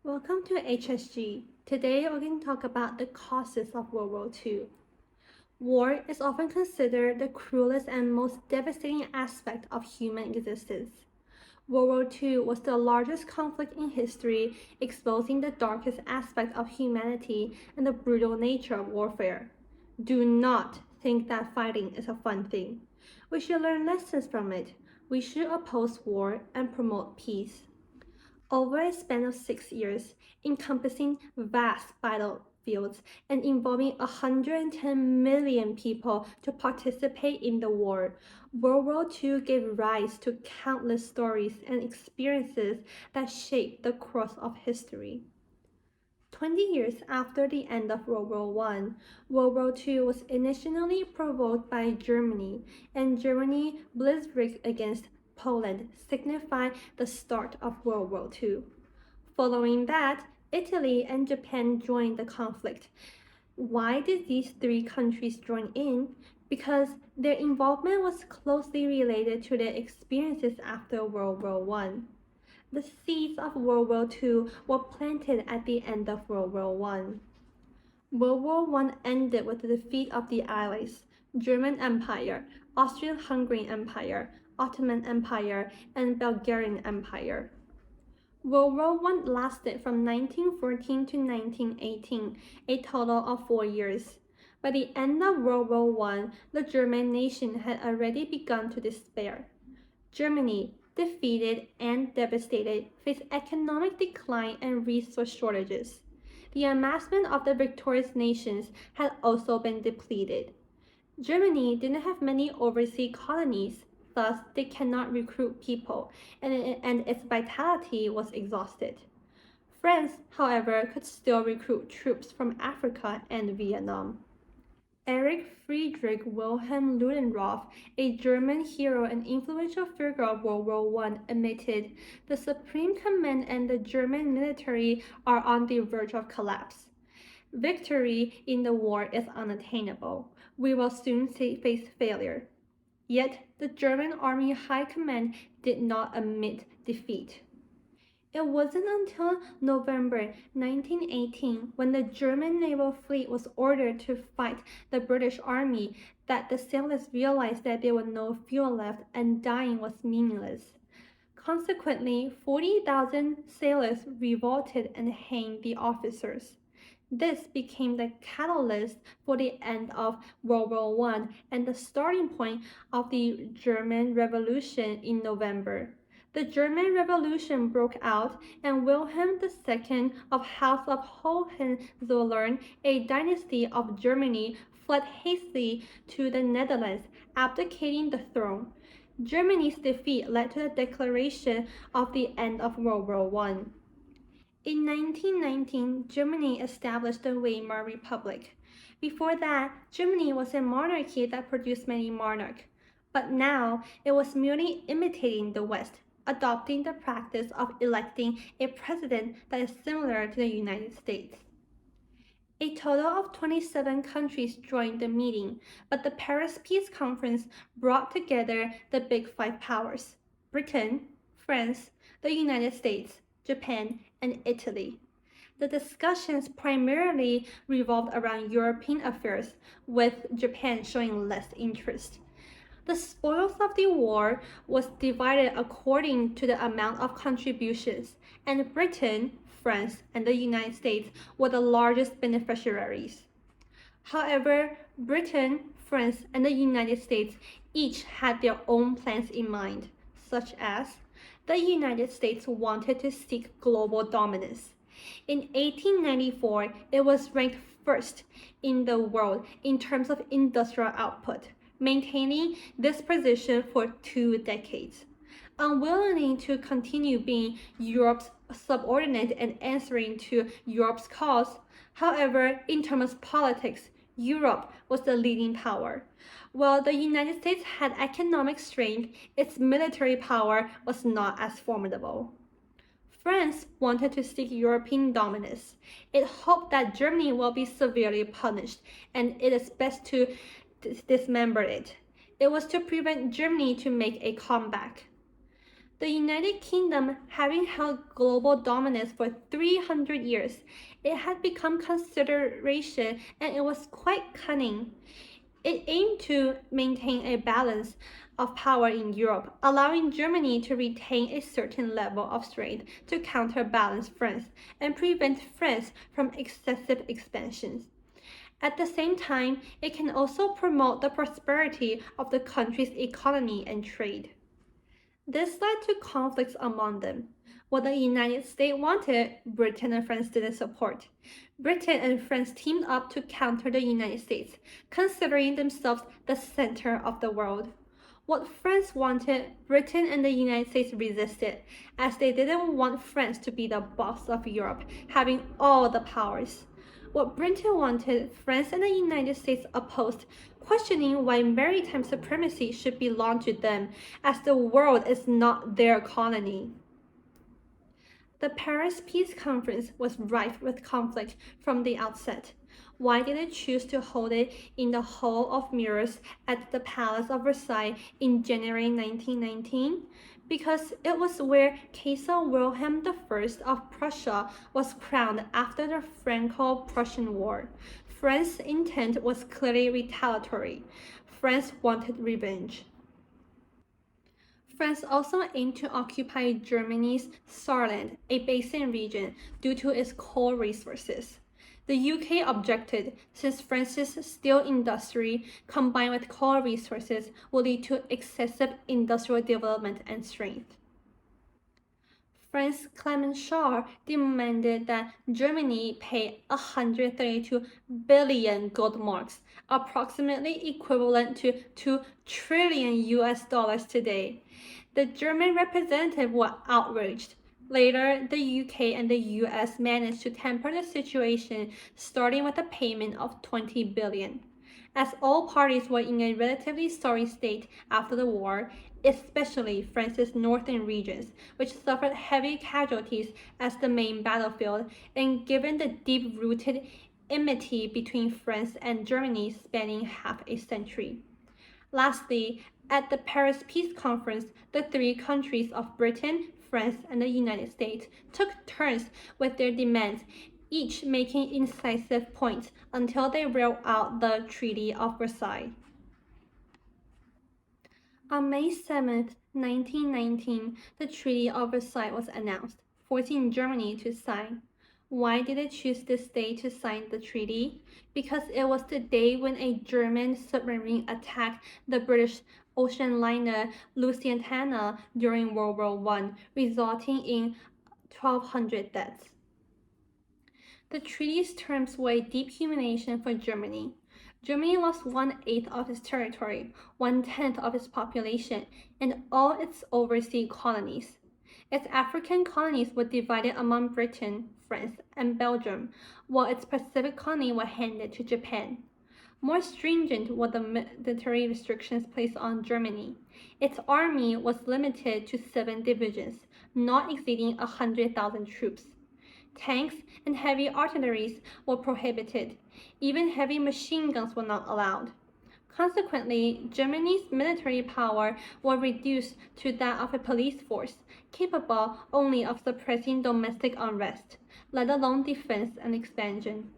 Welcome to HSG. Today we're going to talk about the causes of World War II. War is often considered the cruelest and most devastating aspect of human existence. World War II was the largest conflict in history, exposing the darkest aspect of humanity and the brutal nature of warfare. Do not think that fighting is a fun thing. We should learn lessons from it. We should oppose war and promote peace. Over a span of 6 years, encompassing vast battlefields and involving 110 million people to participate in the war, World War II gave rise to countless stories and experiences that shaped the course of history. 20 years after the end of World War I, World War II was initially provoked by Germany, and Germany blitzkrieg against Poland signified the start of World War II. Following that, Italy and Japan joined the conflict. Why did these three countries join in? Because their involvement was closely related to their experiences after World War I. The seeds of World War II were planted at the end of World War I. World War I ended with the defeat of the Allies, German Empire, Austrian-Hungarian Empire, Ottoman Empire, and Bulgarian Empire. World War I lasted from 1914 to 1918, a total of 4 years. By the end of World War I, the German nation had already begun to despair. Germany, defeated and devastated, faced economic decline and resource shortages. The amassment of the victorious nations had also been depleted. Germany didn't have many overseas colonies, thus they cannot recruit people, and its vitality was exhausted. France, however, could still recruit troops from Africa and Vietnam. Erich Friedrich Wilhelm Ludendorff, a German hero and influential figure of World War I, admitted, "The Supreme Command and the German military are on the verge of collapse. Victory in the war is unattainable. We will soon face failure." Yet, the German Army High Command did not admit defeat. It wasn't until November 1918, when the German naval fleet was ordered to fight the British Army, that the sailors realized that there was no fuel left and dying was meaningless. Consequently, 40,000 sailors revolted and hanged the officers. This became the catalyst for the end of World War I and the starting point of the German Revolution in November. The German Revolution broke out, and Wilhelm II of House of Hohenzollern, a dynasty of Germany, fled hastily to the Netherlands, abdicating the throne. Germany's defeat led to the declaration of the end of World War I. In 1919, Germany established the Weimar Republic. Before that, Germany was a monarchy that produced many monarchs. But now, it was merely imitating the West, adopting the practice of electing a president that is similar to the United States. A total of 27 countries joined the meeting, but the Paris Peace Conference brought together the Big Five powers: Britain, France, the United States, Japan, and Italy. The discussions primarily revolved around European affairs, with Japan showing less interest. The spoils of the war was divided according to the amount of contributions, and Britain, France, and the United States were the largest beneficiaries. However, Britain, France, and the United States each had their own plans in mind, such as the United States wanted to seek global dominance. In 1894, it was ranked first in the world in terms of industrial output, maintaining this position for 2 decades. Unwilling to continue being Europe's subordinate and answering to Europe's cause, however, in terms of politics, Europe was the leading power. While the United States had economic strength, its military power was not as formidable. France wanted to seek European dominance. It hoped that Germany will be severely punished, and it is best to dismember it. It was to prevent Germany to make a comeback. The United Kingdom, having held global dominance for 300 years, it had become consideration and it was quite cunning. It aimed to maintain a balance of power in Europe, allowing Germany to retain a certain level of strength to counterbalance France and prevent France from excessive expansions. At the same time, it can also promote the prosperity of the country's economy and trade. This led to conflicts among them. What the United States wanted, Britain and France didn't support. Britain and France teamed up to counter the United States, considering themselves the center of the world. What France wanted, Britain and the United States resisted, as they didn't want France to be the boss of Europe, having all the powers. What Britain wanted, France and the United States opposed, questioning why maritime supremacy should belong to them, as the world is not their colony. The Paris Peace Conference was rife with conflict from the outset. Why did they choose to hold it in the Hall of Mirrors at the Palace of Versailles in January 1919? Because it was where Kaiser Wilhelm I of Prussia was crowned after the Franco-Prussian War. France's intent was clearly retaliatory. France wanted revenge. France also aimed to occupy Germany's Saarland, a basin region, due to its coal resources. The UK objected, since France's steel industry combined with coal resources would lead to excessive industrial development and strength. France's Clement Shaw demanded that Germany pay 132 billion gold marks, approximately equivalent to 2 trillion US dollars today. The German representatives were outraged. Later, the UK and the US managed to temper the situation, starting with a payment of 20 billion. As all parties were in a relatively sorry state after the war, especially France's northern regions, which suffered heavy casualties as the main battlefield, and given the deep-rooted enmity between France and Germany spanning half a century. Lastly, at the Paris Peace Conference, the three countries of Britain, France, and the United States took turns with their demands, each making incisive points until they wrote out the Treaty of Versailles. On May 7, 1919, the Treaty of Versailles was announced, forcing Germany to sign. Why did they choose this day to sign the treaty? Because it was the day when a German submarine attacked the British ocean liner Lusitania during World War I, resulting in 1,200 deaths. The treaty's terms were a deep humiliation for Germany. Germany lost 1/8 of its territory, 1/10 of its population, and all its overseas colonies. Its African colonies were divided among Britain, France, and Belgium, while its Pacific colony were handed to Japan. More stringent were the military restrictions placed on Germany. Its army was limited to 7 divisions, not exceeding 100,000 troops. Tanks and heavy artillery were prohibited. Even heavy machine guns were not allowed. Consequently, Germany's military power was reduced to that of a police force, capable only of suppressing domestic unrest, let alone defense and expansion.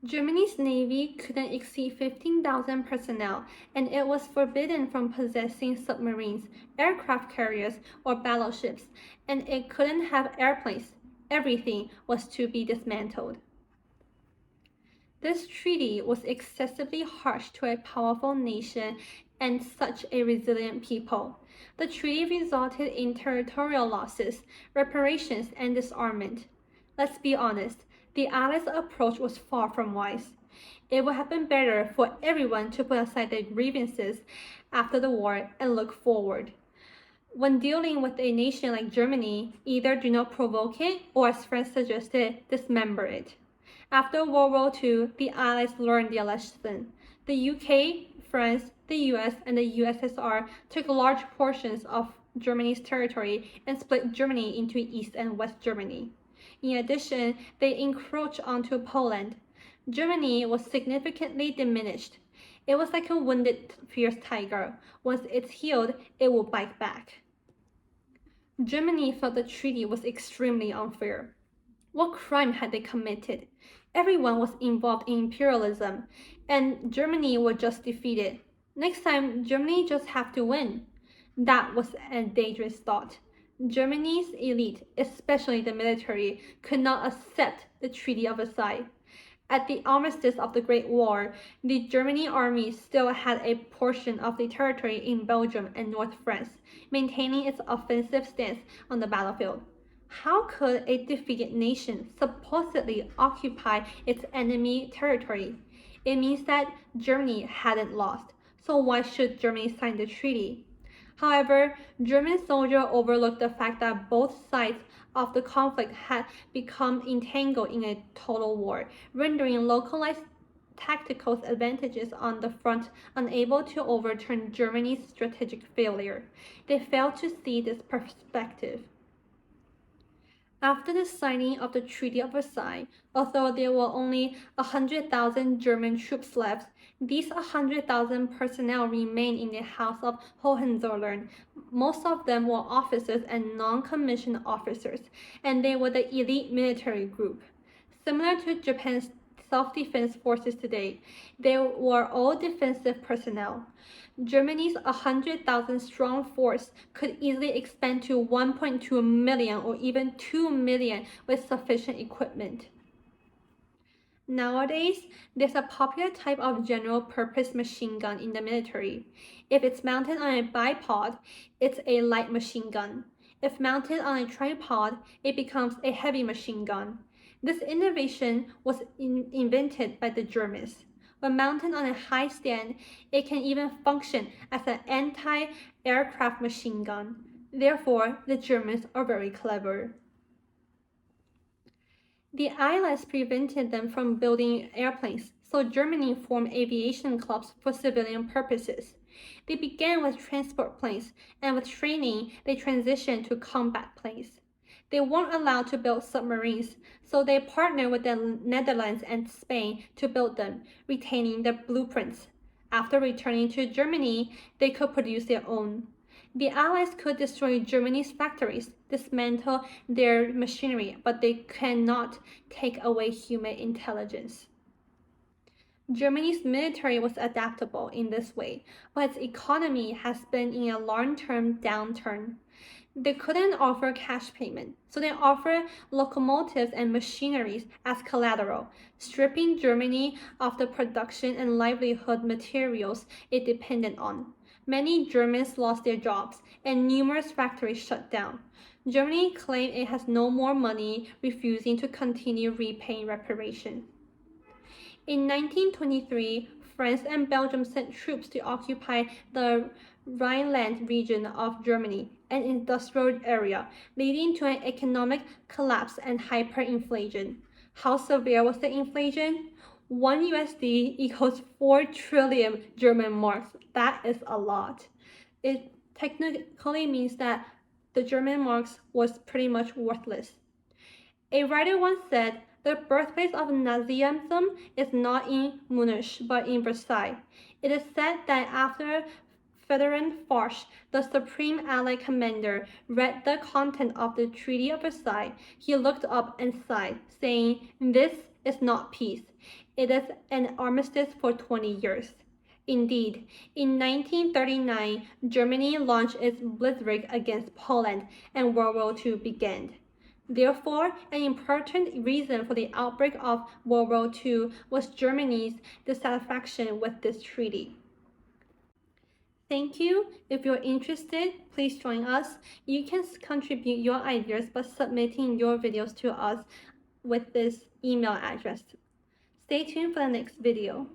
Germany's navy couldn't exceed 15,000 personnel, and it was forbidden from possessing submarines, aircraft carriers, or battleships, and it couldn't have airplanes. Everything was to be dismantled. This treaty was excessively harsh to a powerful nation and such a resilient people. The treaty resulted in territorial losses, reparations, and disarmament. Let's be honest, the Allies' approach was far from wise. It would have been better for everyone to put aside their grievances after the war and look forward. When dealing with a nation like Germany, either do not provoke it or, as France suggested, dismember it. After World War II, the Allies learned their lesson. The UK, France, the US, and the USSR took large portions of Germany's territory and split Germany into East and West Germany. In addition, they encroached onto Poland. Germany was significantly diminished. It was like a wounded, fierce tiger. Once it's healed, it will bite back. Germany felt the treaty was extremely unfair. What crime had they committed? Everyone was involved in imperialism, and Germany was just defeated. Next time, Germany just have to win. That was a dangerous thought. Germany's elite, especially the military, could not accept the Treaty of Versailles. At the armistice of the Great War, the German army still had a portion of the territory in Belgium and North France, maintaining its offensive stance on the battlefield. How could a defeated nation supposedly occupy its enemy territory? It means that Germany hadn't lost, so why should Germany sign the treaty? However, German soldiers overlooked the fact that both sides of the conflict had become entangled in a total war, rendering localized tactical advantages on the front unable to overturn Germany's strategic failure. They failed to see this perspective. After the signing of the Treaty of Versailles, although there were only 100,000 German troops left, these 100,000 personnel remained in the House of Hohenzollern. Most of them were officers and non-commissioned officers, and they were the elite military group. Similar to Japan's self-defense forces today, they were all defensive personnel. Germany's 100,000 strong force could easily expand to 1.2 million or even 2 million with sufficient equipment. Nowadays, there's a popular type of general-purpose machine gun in the military. If it's mounted on a bipod, it's a light machine gun. If mounted on a tripod, it becomes a heavy machine gun. This innovation was invented by the Germans. When mounted on a high stand, it can even function as an anti-aircraft machine gun. Therefore, the Germans are very clever. The Allies prevented them from building airplanes, so Germany formed aviation clubs for civilian purposes. They began with transport planes, and with training, they transitioned to combat planes. They weren't allowed to build submarines, so they partnered with the Netherlands and Spain to build them, retaining the blueprints. After returning to Germany, they could produce their own. The Allies could destroy Germany's factories, dismantle their machinery, but they cannot take away human intelligence. Germany's military was adaptable in this way, but its economy has been in a long-term downturn. They couldn't offer cash payment, so they offered locomotives and machineries as collateral, stripping Germany of the production and livelihood materials it depended on. Many Germans lost their jobs, and numerous factories shut down. Germany claimed it has no more money, refusing to continue repaying reparations. In 1923, France and Belgium sent troops to occupy the Rhineland region of Germany, an industrial area, leading to an economic collapse and hyperinflation. How severe was the inflation? 1 USD equals 4 trillion German marks. That is a lot. It technically means that the German marks was pretty much worthless. A writer once said, "The birthplace of Nazism is not in Munich, but in Versailles." It is said that after Ferdinand Foch, the Supreme Allied Commander, read the content of the Treaty of Versailles, he looked up and sighed, saying, "This is not peace. It is an armistice for 20 years. Indeed, in 1939, Germany launched its blitzkrieg against Poland and World War II began. Therefore, an important reason for the outbreak of World War II was Germany's dissatisfaction with this treaty. Thank you. If you're interested, please join us. You can contribute your ideas by submitting your videos to us with this email address. Stay tuned for the next video.